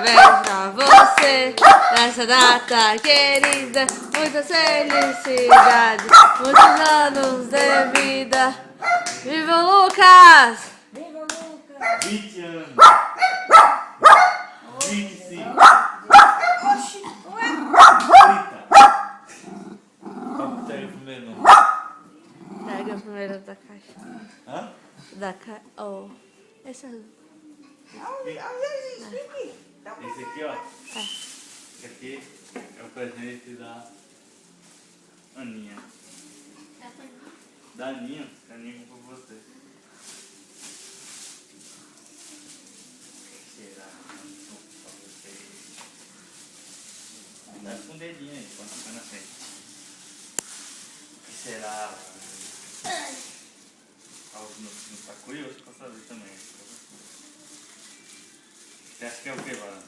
Parabéns pra você nessa data querida. Muitas felicidades, muitos anos de vida. Viva o Lucas! Viva Lucas! 20 anos. 25. 30. Qual que pega o primeiro número? Pega o primeiro da caixa. Hã? Da caixa. Oh. Esse é. Esse aqui, ó. Esse aqui é o presente da Aninha. Da Aninha. A Aninha comprou pra você. Será? Pra você. Dá com o dedinho aí, pode ficar na frente. O que será? Não tá curioso pra saber também. Você acha que é o que, Varana?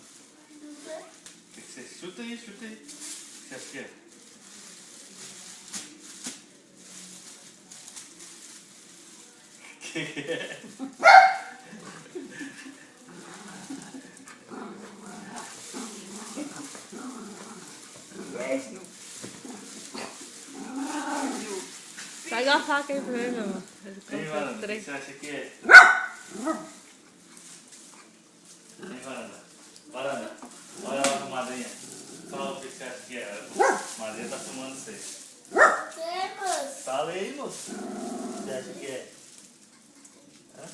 Que você chuta aí, chuta aí. O que você acha que é? Que é? Pega a faca aí primeiro, meu amor. Ei, Varana, o que você acha que é? Ei, Varana. Varana, olha lá pra madrinha. Fala o que você acha que é. A madrinha tá filmando você. Fala aí, moço. O que você acha que é? Hã?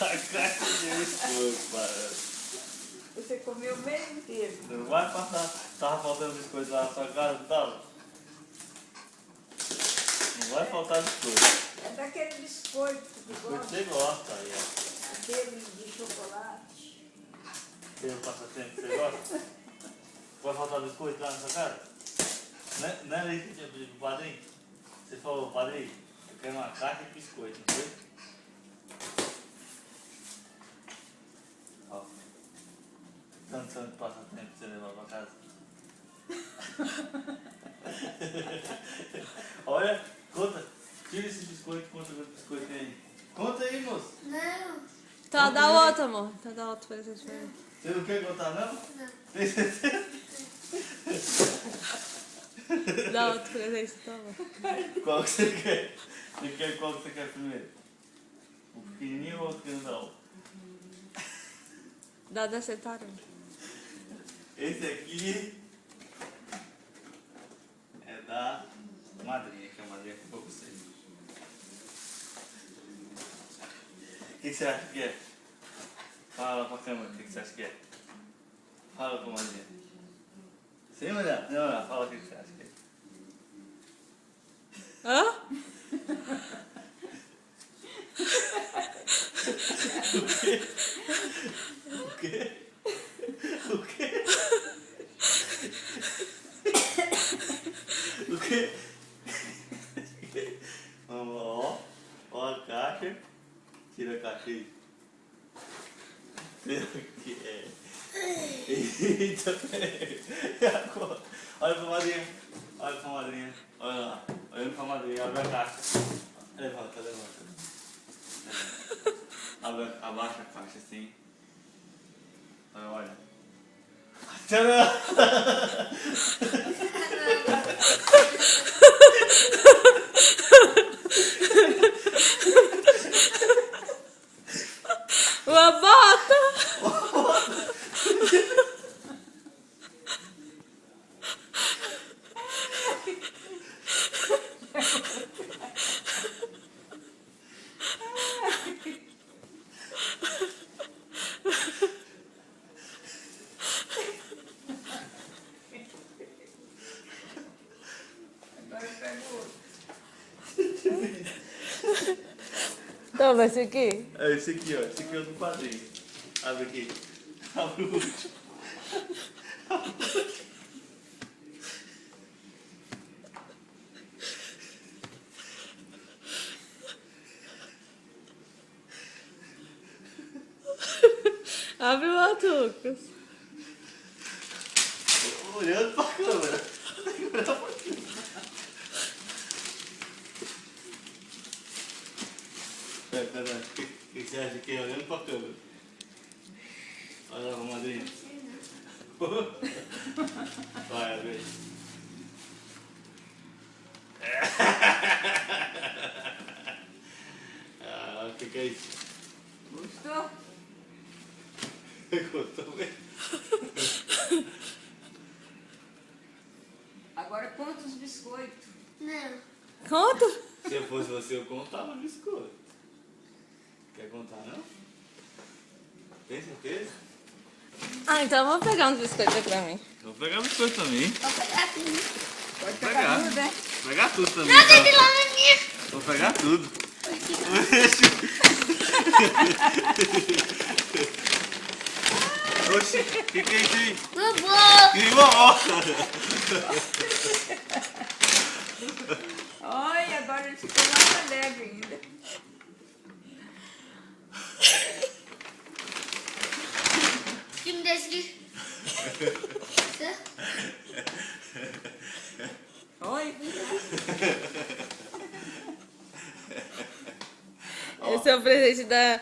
A caixa de biscoito, Varana. Você comeu o mês inteiro. Não vai passar. Tava faltando biscoito lá na sua casa, não tava? Não vai faltar biscoito. É daquele biscoito que tu Biscoito gosta, você gosta aí, ó. aquele de chocolate. Tem um passatempo que você gosta? Vai faltar biscoito lá na sua casa? Não era isso que tinha pedido pro padrinho? Você falou, padrinho, eu quero uma caixa de biscoito, não foi? Ó. Tanto passatempo pra você levar pra casa. Olha, conta. Tira esse biscoito, conta quanto biscoito tem aí. Conta aí, moço. Então dá outro, amor. Então dá outro presente pra ele. Você não quer contar, não? Tem certeza? Dá outro presente, toma. Qual que você quer? Você quer qual que você quer primeiro? O pequenininho ou o grandão? Dá 10 centavos. Esse aqui é da madrinha, que a madrinha comprou pra você. O que você acha que é? Fala pra câmera, o que você acha que é? Fala pra madrinha. Sem olhar, sem olhar, fala o que você acha que é. Hã? O quê? O quê? O quê? Vamos lá, ó. Ó a caixa. Tira a caixa aí. Será que é? Eita, agora. Olha pra madrinha. Olha pra madrinha. Olha lá. Olhando pra madrinha. Abre a caixa. Levanta, levanta. Abaixa a caixa assim. Olha. Tcharam! Uma bota! Agora pega o outro. Toma esse aqui. É esse aqui, ó. Esse aqui é o do padrinho. Abre aqui. Abre o último. Abre o outro, Lucas. olhando pra câmera. Pera. O que você acha que é olhando pra câmera? Olha lá, madrinha. Vai, abre. Ah, o que é isso? Gostou? Gostou mesmo? Agora conta os biscoitos. Não. Conta. Se eu fosse você, eu contava biscoito. Quer contar, não? Tem certeza? Ah, então eu vou pegar uns biscoitos aqui pra mim. Vou pegar biscoito também. Vou pegar tudo. Pode pegar. pegar tudo, né? Vou pegar tudo também. Não, Então. tem lá na minha. Vou pegar tudo. Oxi, o que é isso aí? Vovô. Que bom! Olha, agora ele ficou mais alegre ainda. Kim desse. Oi. Esse é o presente Esse é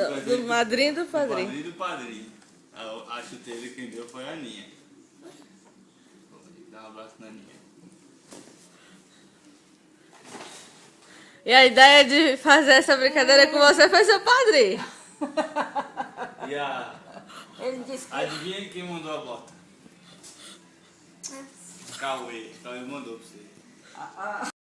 o do presente madrinho e do Do padrinho. padrinho e do padrinho. A chuteira quem deu foi a Aninha. Vou dar um abraço na Aninha. E a ideia de fazer essa brincadeira com você foi seu padrinho. E Ele disse que adivinha quem mandou a bota? Cauê. Cauê mandou pra você. a